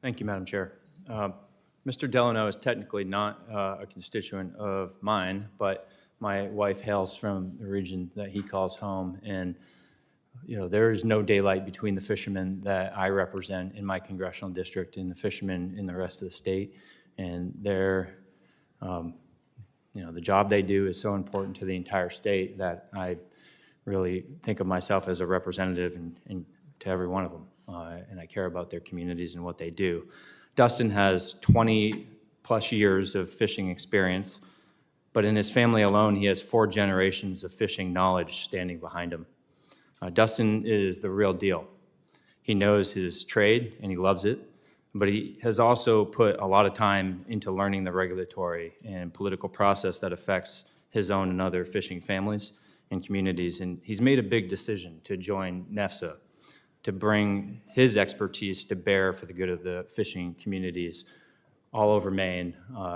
Thank you, Madam Chair. Mr. Delano is technically not a constituent of mine, but my wife hails from the region that he calls home, and there is no daylight between the fishermen that I represent in my congressional district and the fishermen in the rest of the state. And the job they do is so important to the entire state that I really think of myself as a representative and to every one of them. And I care about their communities and what they do. Dustin has 20-plus years of fishing experience, but in his family alone, he has 4 generations of fishing knowledge standing behind him. Dustin is the real deal. He knows his trade and he loves it, but he has also put a lot of time into learning the regulatory and political process that affects his own and other fishing families and communities. And he's made a big decision to join NEFSA, to bring his expertise to bear for the good of the fishing communities all over Maine,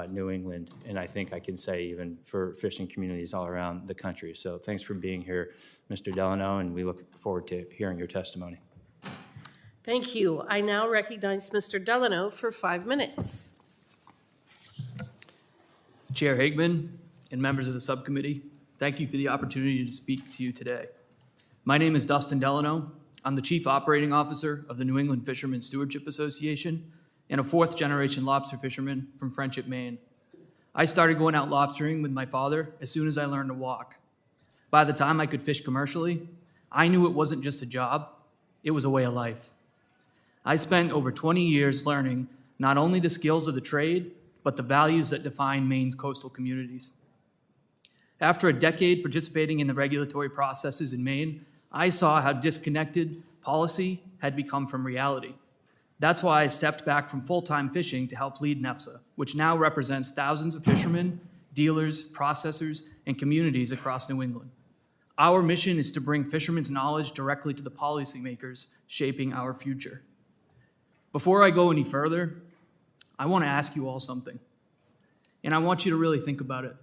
New England, and I think I can say even for fishing communities all around the country. So thanks for being here, Mr. Delano, and we look forward to hearing your testimony. Thank you. I now recognize Mr. Delano for 5 minutes. Chair Hagman and members of the subcommittee, thank you for the opportunity to speak to you today. My name is Dustin Delano. I'm the Chief Operating Officer of the New England Fishermen Stewardship Association and a 4th-generation lobster fisherman from Friendship, Maine. I started going out lobstering with my father as soon as I learned to walk. By the time I could fish commercially, I knew it wasn't just a job, it was a way of life. I spent over 20 years learning not only the skills of the trade, but the values that define Maine's coastal communities. After a decade participating in the regulatory processes in Maine, I saw how disconnected policy had become from reality. That's why I stepped back from full-time fishing to help lead NEFSA, which now represents thousands of fishermen, dealers, processors, and communities across New England. Our mission is to bring fishermen's knowledge directly to the policymakers shaping our future. Before I go any further, I want to ask you all something, and I want you to really think about it.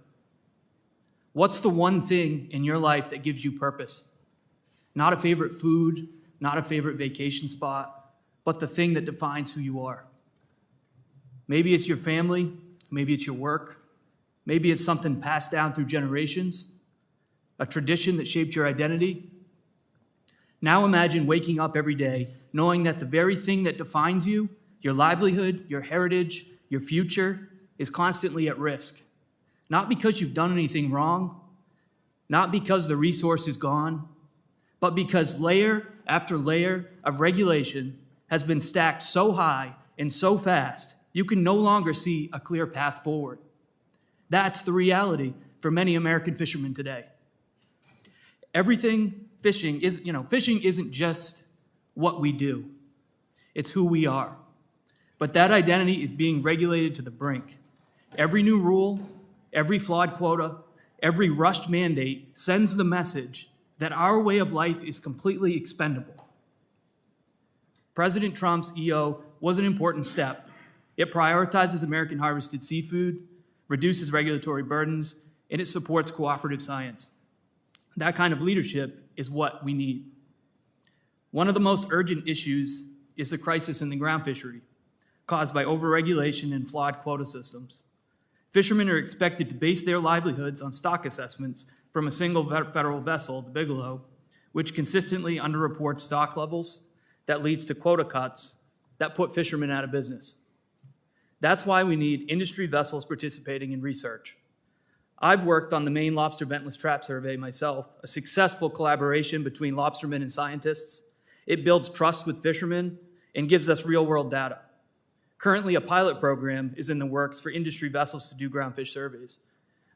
What's the one thing in your life that gives you purpose? Not a favorite food, not a favorite vacation spot, but the thing that defines who you are. Maybe it's your family, maybe it's your work, maybe it's something passed down through generations, a tradition that shaped your identity. Now imagine waking up every day knowing that the very thing that defines you, your livelihood, your heritage, your future, is constantly at risk. Not because you've done anything wrong, not because the resource is gone, but because layer after layer of regulation has been stacked so high and so fast, you can no longer see a clear path forward. That's the reality for many American fishermen today. Fishing isn't just what we do, it's who we are. But that identity is being regulated to the brink. Every new rule, every flawed quota, every rushed mandate sends the message that our way of life is completely expendable. President Trump's EO was an important step. It prioritizes American harvested seafood, reduces regulatory burdens, and it supports cooperative science. That kind of leadership is what we need. One of the most urgent issues is the crisis in the ground fishery, caused by overregulation and flawed quota systems. Fishermen are expected to base their livelihoods on stock assessments from a single federal vessel, the Bigelow, which consistently underreports stock levels that leads to quota cuts that put fishermen out of business. That's why we need industry vessels participating in research. I've worked on the Maine Lobster Ventless Trap Survey myself, a successful collaboration between lobstermen and scientists. It builds trust with fishermen and gives us real-world data. Currently, a pilot program is in the works for industry vessels to do groundfish surveys.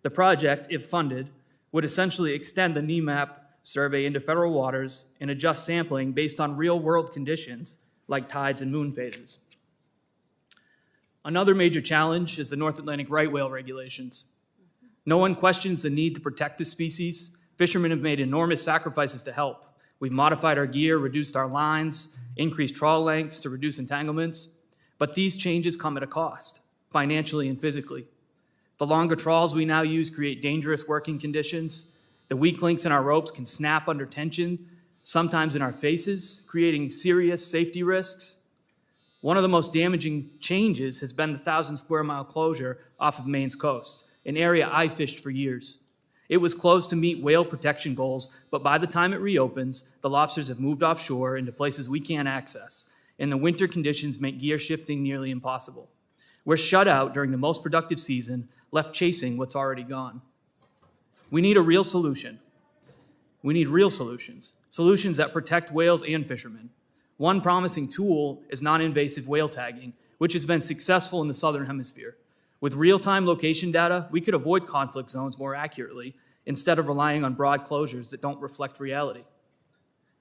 The project, if funded, would essentially extend the NEMAP survey into federal waters and adjust sampling based on real-world conditions like tides and moon phases. Another major challenge is the North Atlantic right whale regulations. No one questions the need to protect this species. Fishermen have made enormous sacrifices to help. We've modified our gear, reduced our lines, increased trawl lengths to reduce entanglements. But these changes come at a cost, financially and physically. The longer trawls we now use create dangerous working conditions. The weak links in our ropes can snap under tension, sometimes in our faces, creating serious safety risks. One of the most damaging changes has been the 1,000 square mile closure off of Maine's coast, an area I fished for years. It was closed to meet whale protection goals, but by the time it reopens, the lobsters have moved offshore into places we can't access, and the winter conditions make gear shifting nearly impossible. We're shut out during the most productive season, left chasing what's already gone. We need a real solution. We need real solutions, solutions that protect whales and fishermen. One promising tool is non-invasive whale tagging, which has been successful in the Southern Hemisphere. With real-time location data, we could avoid conflict zones more accurately instead of relying on broad closures that don't reflect reality.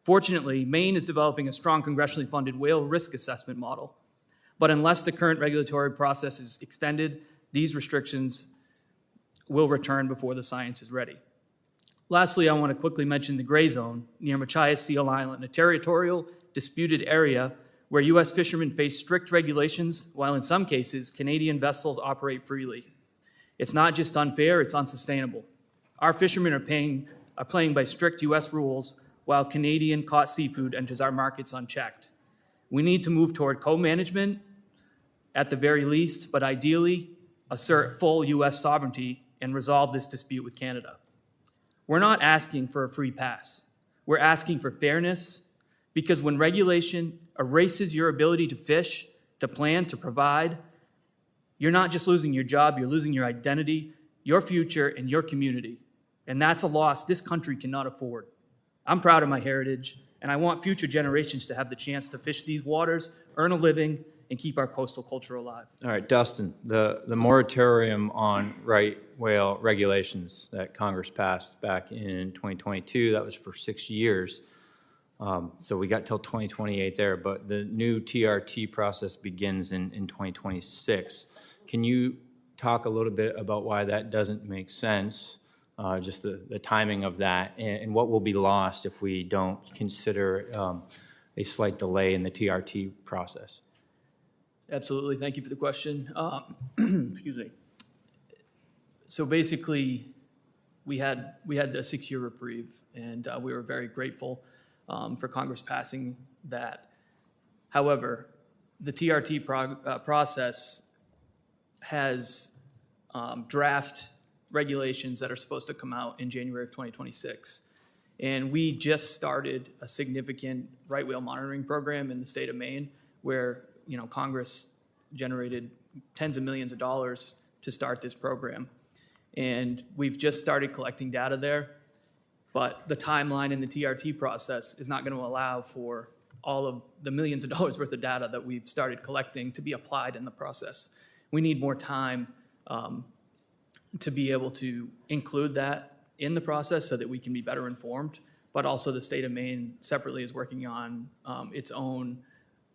Fortunately, Maine is developing a strong congressionally funded whale risk assessment model. But unless the current regulatory process is extended, these restrictions will return before the science is ready. Lastly, I want to quickly mention the gray zone near Machias Seal Island, a territorial disputed area where U.S. fishermen face strict regulations, while in some cases, Canadian vessels operate freely. It's not just unfair, it's unsustainable. Our fishermen are playing by strict U.S. rules, while Canadian caught seafood enters our markets unchecked. We need to move toward co-management at the very least, but ideally, assert full U.S. sovereignty and resolve this dispute with Canada. We're not asking for a free pass. We're asking for fairness, because when regulation erases your ability to fish, to plan, to provide, you're not just losing your job, you're losing your identity, your future, and your community. And that's a loss this country cannot afford. I'm proud of my heritage, and I want future generations to have the chance to fish these waters, earn a living, and keep our coastal culture alive. All right, Dustin, the moratorium on right whale regulations that Congress passed back in 2022, that was for 6 years. So we got till 2028 there, but the new TRT process begins in 2026. Can you talk a little bit about why that doesn't make sense, just the timing of that, and what will be lost if we don't consider a slight delay in the TRT process? Absolutely. Thank you for the question. Excuse me. So basically, we had a 6-year reprieve, and we were very grateful for Congress passing that. However, the TRT process has draft regulations that are supposed to come out in January of 2026. And we just started a significant right whale monitoring program in the state of Maine, where Congress generated tens of millions of dollars to start this program. And we've just started collecting data there, but the timeline in the TRT process is not going to allow for all of the millions of dollars worth of data that we've started collecting to be applied in the process. We need more time to be able to include that in the process so that we can be better informed, but also the state of Maine separately is working on its own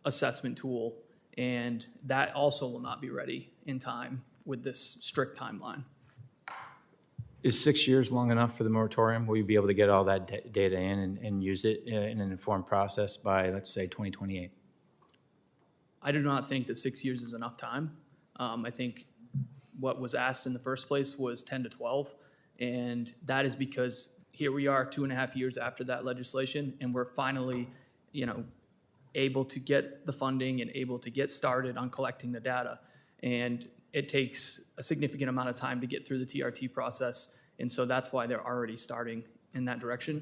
assessment tool, and that also will not be ready in time with this strict timeline. Is 6 years long enough for the moratorium? Will you be able to get all that data in and use it in an informed process by, let's say, 2028? I do not think that 6 years is enough time. I think what was asked in the first place was 10 to 12, and that is because here we are 2.5 years after that legislation, and we're finally, able to get the funding and able to get started on collecting the data. And it takes a significant amount of time to get through the TRT process, and so that's why they're already starting in that direction.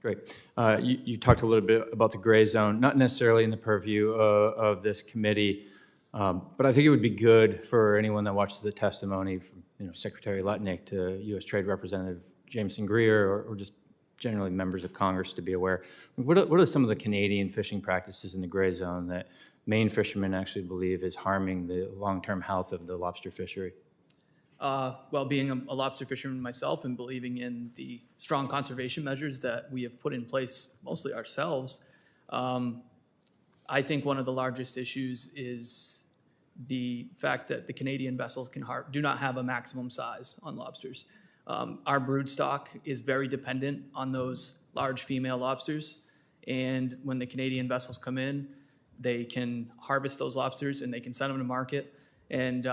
Great. You talked a little bit about the gray zone, not necessarily in the purview of this committee, but I think it would be good for anyone that watches the testimony from Secretary Lutnick to U.S. Trade Representative Jameson Greer, or just generally members of Congress to be aware. What are some of the Canadian fishing practices in the gray zone that Maine fishermen actually believe is harming the long-term health of the lobster fishery? Well, being a lobster fisherman myself and believing in the strong conservation measures that we have put in place mostly ourselves, I think one of the largest issues is the fact that the Canadian vessels do not have a maximum size on lobsters. Our brood stock is very dependent on those large female lobsters, and when the Canadian vessels come in, they can harvest those lobsters and they can send them to market. And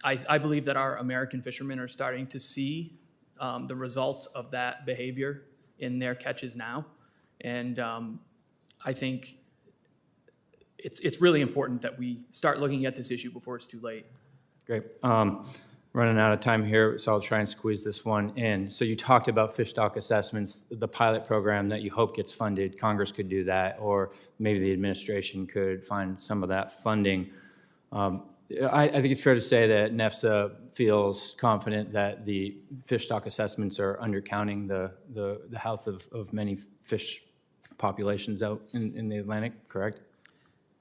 I believe that our American fishermen are starting to see the results of that behavior in their catches now. And I think it's really important that we start looking at this issue before it's too late. Great. Running out of time here, so I'll try and squeeze this one in. So you talked about fish stock assessments, the pilot program that you hope gets funded. Congress could do that, or maybe the administration could find some of that funding. I think it's fair to say that NEFSA feels confident that the fish stock assessments are undercounting the health of many fish populations out in the Atlantic, correct?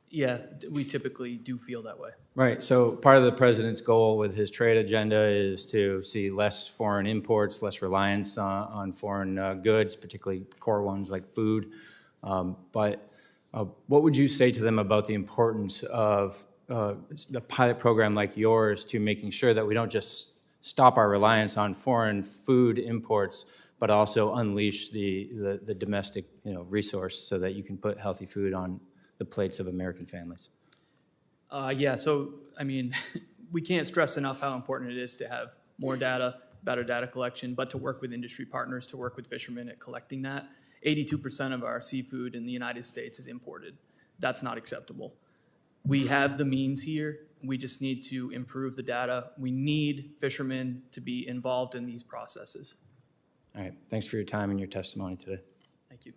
Yeah, we typically do feel that way. Right. So part of the president's goal with his trade agenda is to see less foreign imports, less reliance on foreign goods, particularly core ones like food. But what would you say to them about the importance of the pilot program like yours to making sure that we don't just stop our reliance on foreign food imports, but also unleash the domestic resource so that you can put healthy food on the plates of American families? Yeah, so, I mean, we can't stress enough how important it is to have more data, better data collection, but to work with industry partners, to work with fishermen at collecting that. 82% of our seafood in the United States is imported. That's not acceptable. We have the means here. We just need to improve the data. We need fishermen to be involved in these processes. All right. Thanks for your time and your testimony today. Thank you.